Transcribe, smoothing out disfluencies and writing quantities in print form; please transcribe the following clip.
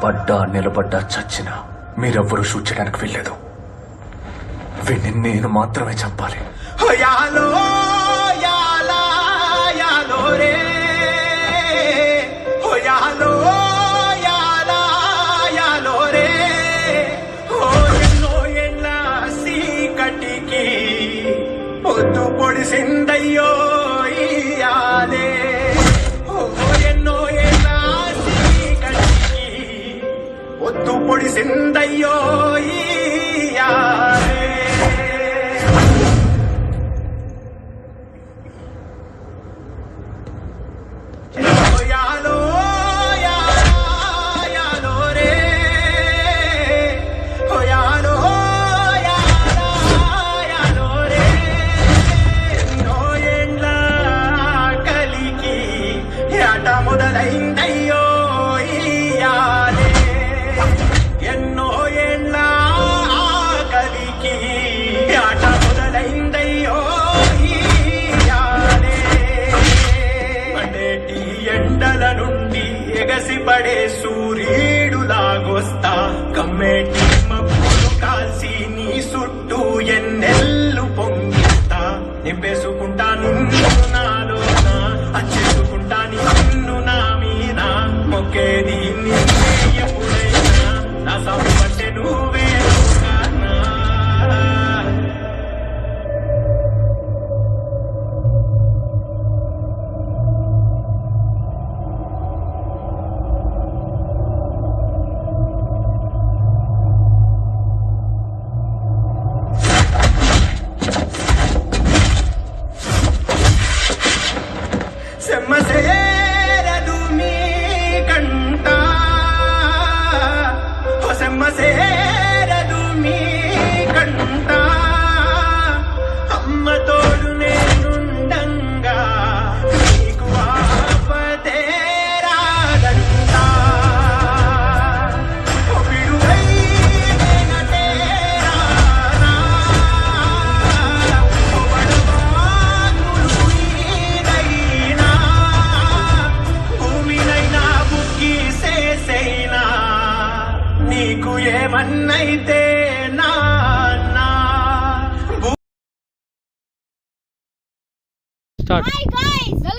పడ్డా నిలబడ్డా చచ్చినా మీరెవ్వరూ షూట్ చేయడానికి వెళ్ళలేదు. వీడిని నేను మాత్రమే చంపాలి. యాలో యాలా యాలో రే యాలో యాలా యాలో రే ఎన్నో ఎళ్ళ సీకటికి పొద్దు పొడిసిందయ్యో ఇయాలే. ఎన్నో ఎళ్ళ సీకటికి పొద్దు పొడిసిందయ్యో ఇయాలే. మొదలైందయ్యో ఇయాలే. ఎన్నో ఏళ్ళ ఆకలికి ఆట మొదలైందయ్యో ఇయాలే. పడేటి ఎండల నుండి ఎగసిపడే సూర్యుడులాగొస్తా, కమ్మేటి మబ్బులు కాల్చి నీ చుట్టూ ఎన్నెల్లు పొంగిస్తా. నింపేసుకుంటా నిన్ను నాలోన, అచ్చేసుకుంటా నిన్ను నా మీద. మొక్కేది నిన్నే ఎప్పుడైనా, నా సంపట్టే నువ్వే కానా. సెమ్మసేరదు మీ కంట, సెమ్మసేరదు మీ కంట. అమ్మ తోడు నేనుండంగా నీకు ఆపదే రాదంట. విడుదై నేనటే రానా, బడబాకులు నీదైనా, భూమినైనా బుక్కి సేసైనా, నీకు ఏమన్నైతే నాన్నా. Hi guys!